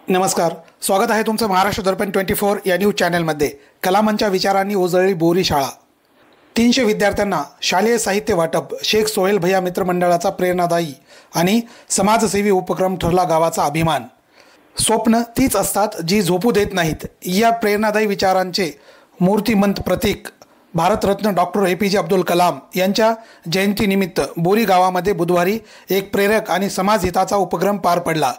नमस्कार, स्वागत आहे तुमचं महाराष्ट्र दर्पण 24 या न्यूज चॅनलमध्ये। कलामांच्या विचारांनी उजळली बोरी शाळा। 300 विद्यार्थ्यांना शालेय साहित्य वाटप। शेख सोहेल भैया मित्रमंडळाचा प्रेरणादायी आणि समाजसेवी उपक्रम ठरला गावाचा अभिमान। स्वप्न तीच असतात जी झोपू देत नाहीत। या प्रेरणादायी विचारांचे मूर्तिमंत प्रतीक भारतरत्न डॉक्टर APJ अब्दुल कलाम यांच्या जयंतीनिमित्त बोरी गावामध्ये बुधवारी एक प्रेरक आणि समाजहिताचा उपक्रम पार पडला।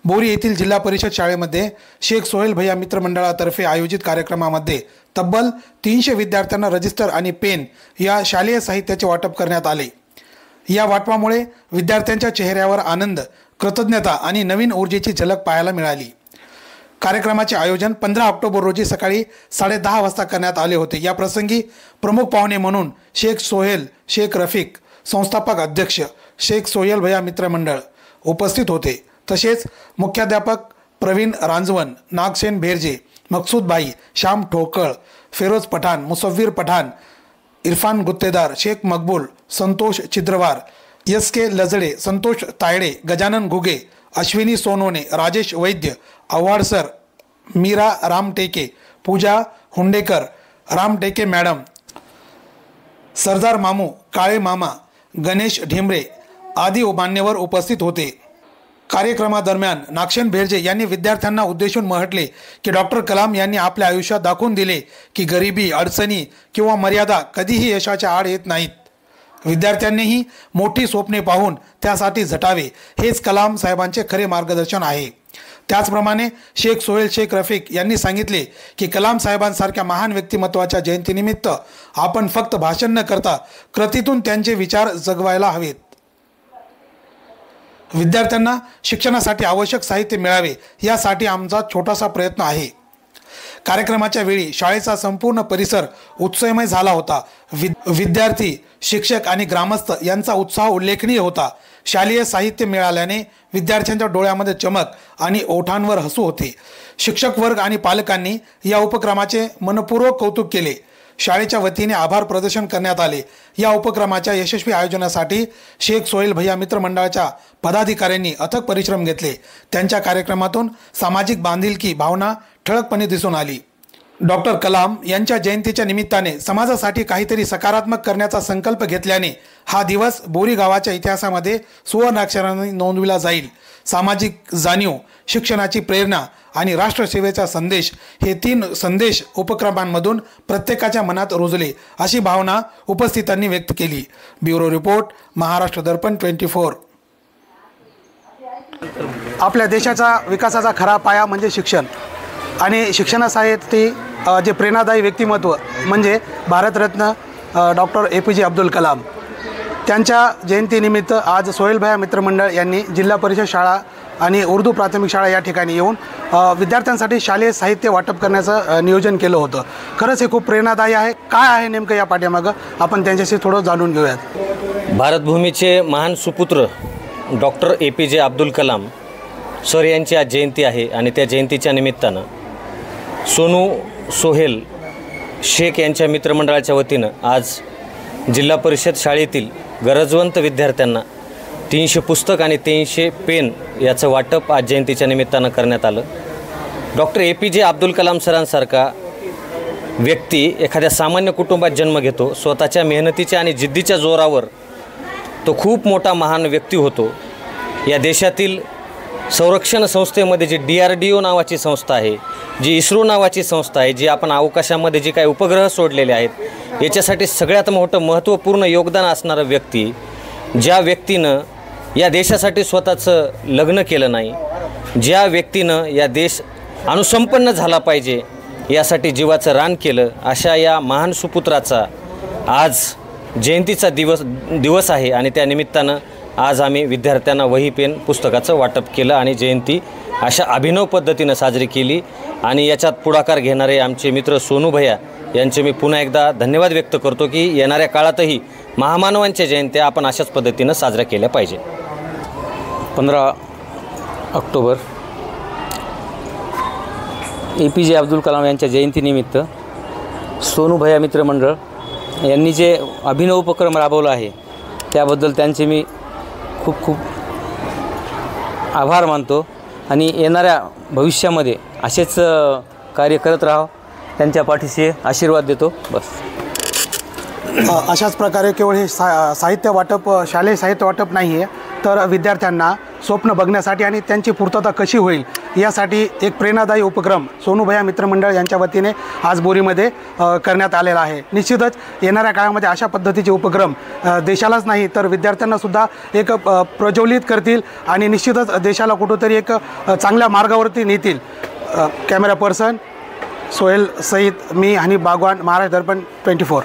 बोरी येथील जिल्हा परिषद शाळेमध्ये शेख सोहेल भैया मित्रमंडळातर्फे आयोजित कार्यक्रमामध्ये तब्बल 300 विद्यार्थ्यांना रजिस्टर आणि पेन या शालेय साहित्याचे वाटप करण्यात आले। या वाटपामुळे विद्यार्थ्यांच्या चेहऱ्यावर आनंद, कृतज्ञता आणि नवीन ऊर्जेची झलक पाहायला मिळाली। कार्यक्रमाचे आयोजन 15 ऑक्टोबर रोजी सकाळी 10:30 वाजता करण्यात आले होते। या प्रसंगी प्रमुख पाहुणे म्हणून शेख सोहेल शेख रफीक, संस्थापक अध्यक्ष शेख सोहेल भैया मित्रमंडळ उपस्थित होते। तसेच मुख्याध्यापक प्रवीण रांजवन, नागसेन भेरजे, मकसूद भाई, श्याम ठोकळ, फिरोज पठाण, मुसव्वीर पठाण, इरफान गुत्तेदार, शेख मकबूल, संतोष चिद्रवार, SK लजडे, संतोष तायडे, गजानन घुगे, अश्विनी सोनोने, राजेश वैद्य, आव्हाड सर, मीरा रामटेके, पूजा हुंडेकर, रामटेके मॅडम, सरदार मामू, काळे मामा, गणेश ढेंबरे आदी मान्यवर उपस्थित होते। कार्यक्रमादरम्यान नागसेन भेरजे यांनी विद्यार्थ्यांना उद्देशून म्हटले की डॉक्टर कलाम यांनी आपल्या आयुष्यात दाखवून दिले की गरिबी, अडचणी किंवा मर्यादा कधीही यशाच्या आड येत नाहीत। विद्यार्थ्यांनीही मोठी स्वप्ने पाहून त्यासाठी झटावे, हेच कलाम साहेबांचे खरे मार्गदर्शन आहे। त्याचप्रमाणे शेख सोहेल शेख रफीक यांनी सांगितले की कलाम साहेबांसारख्या महान व्यक्तिमत्वाच्या जयंतीनिमित्त आपण फक्त भाषण न करता कृतीतून त्यांचे विचार जगवायला हवेत। विद्यार्थ्यांना शिक्षणासाठी आवश्यक साहित्य मिळावे यासाठी आमचा छोटासा प्रयत्न आहे। कार्यक्रमाच्या वेळी शाळेचा संपूर्ण परिसर उत्साहमय झाला होता। विद्यार्थी, शिक्षक आणि ग्रामस्थ यांचा उत्साह उल्लेखनीय होता। शालेय साहित्य मिळाल्याने विद्यार्थ्यांच्या डोळ्यामध्ये चमक आणि ओठांवर हसू होते। शिक्षक वर्ग आणि पालकांनी या उपक्रमाचे मनपूर्वक कौतुक केले। शाळेच्या वतीने आभार प्रदर्शन करण्यात आले। या उपक्रमाच्या यशस्वी आयोजनासाठी शेख सोहेल भैया मित्रमंडळाच्या पदाधिकाऱ्यांनी अथक परिश्रम घेतले। त्यांच्या कार्यक्रमातून सामाजिक बांधिलकी भावना ठळकपणे दिसून आली। डॉक्टर कलाम यांच्या जयंतीच्या निमित्ताने समाजासाठी काहीतरी सकारात्मक करण्याचा संकल्प घेतल्याने हा दिवस बोरी गावाच्या इतिहासामध्ये सुवर्णाक्षरांनी नोंदविला जाईल। सामाजिक जाणीव, शिक्षणाची प्रेरणा आणि राष्ट्रसेवेचा संदेश हे 3 संदेश उपक्रमांमधून प्रत्येकाच्या मनात रुजले, अशी भावना उपस्थितांनी व्यक्त केली। ब्युरो रिपोर्ट, महाराष्ट्र दर्पण 24। आपल्या देशाचा विकासाचा खरा पाया म्हणजे शिक्षण आणि शिक्षणासाठी जे प्रेरणादायी व्यक्तिमत्व म्हणजे भारतरत्न डॉक्टर APJ अब्दुल कलाम। त्यांच्या जयंतीनिमित्त आज सोहेल भैया मित्रमंडळ यांनी जिल्हा परिषद शाळा आणि उर्दू प्राथमिक शाळा या ठिकाणी येऊन विद्यार्थ्यांसाठी शालेय साहित्य वाटप करण्याचं नियोजन केलं होतं। खरंच हे खूप प्रेरणादायी आहे। काय आहे नेमकं या पाठीमागं, आपण त्यांच्याशी थोडं जाणून घेऊयात। भारतभूमीचे महान सुपुत्र doctor APJ Abdul Kalam sir यांची आज जयंती आहे आणि त्या जयंतीच्या निमित्तानं सोनू सोहेल शेख यांच्या मित्रमंडळाच्या वतीनं आज जिल्हा परिषद शाळेतील गरजवंत विद्यार्थ्यांना 300 पुस्तक आणि 300 पेन याचं वाटप आज जयंतीच्या निमित्तानं करण्यात आलं। डॉक्टर APJ अब्दुल कलाम सरांसारखा व्यक्ती एखाद्या सामान्य कुटुंबात जन्म घेतो। स्वतःच्या मेहनतीच्या आणि जिद्दीच्या जोरावर तो खूप मोठा महान व्यक्ती होतो। या देशातील संरक्षण संस्थेमध्ये जी DRDO नावाची संस्था आहे, जी इस्रो नावाची संस्था आहे, जी आपण अवकाशामध्ये जी काही उपग्रह सोडलेले आहेत याच्यासाठी सगळ्यात मोठं महत्त्वपूर्ण योगदान असणारं व्यक्ती, ज्या व्यक्तीनं या देशासाठी स्वतःचं लग्न केलं नाही, ज्या व्यक्तीनं या देश अणुसंपन्न झाला पाहिजे यासाठी जीवाचं रान केलं, अशा या महान सुपुत्राचा आज जयंतीचा दिवस आहे आणि त्या निमित्तानं आज आम्ही विद्यार्थ्यांना वही पेन पुस्तकाचं वाटप केलं आणि जयंती अशा अभिनव पद्धतीनं साजरी केली। आणि याच्यात पुढाकार घेणारे आमचे मित्र सोनू भैया यांचे मी पुन्हा एकदा धन्यवाद व्यक्त करतो की येणाऱ्या काळातही महामानवांच्या जयंत्या आपण अशाच पद्धतीनं साजऱ्या केल्या पाहिजे। 15 ऑक्टोबर APJ अब्दुल कलाम यांच्या जयंतीनिमित्त सोनू भैया मित्रमंडळ यांनी जे अभिनव उपक्रम राबवला आहे त्याबद्दल त्यांचे मी खूप आभार मानतो। आणि येणाऱ्या भविष्यामध्ये असेच कार्य करत राहावं, त्यांच्या पाठीशी आशीर्वाद देतो. बस. अशाच प्रकारे केवळ हे साहित्य वाटप, शालेय साहित्य वाटप नाही आहे, तर विद्यार्थ्यांना स्वप्न बघण्यासाठी आणि त्यांची पूर्तता कशी होईल यासाठी एक प्रेरणादायी उपक्रम सोनू भैया मित्रमंडळ यांच्या वतीने आज बोरीमध्ये करण्यात आलेला आहे. निश्चितच येणाऱ्या काळामध्ये अशा पद्धतीचे उपक्रम देशालाच नाही तर विद्यार्थ्यांनासुद्धा एक प्रज्वलित करतील आणि निश्चितच देशाला कुठंतरी एक चांगल्या मार्गावरती नेतील. कॅमेरा पर्सन सोहेल सईद, मी हनीफ बागवान, महाराष्ट्र दर्पण 24.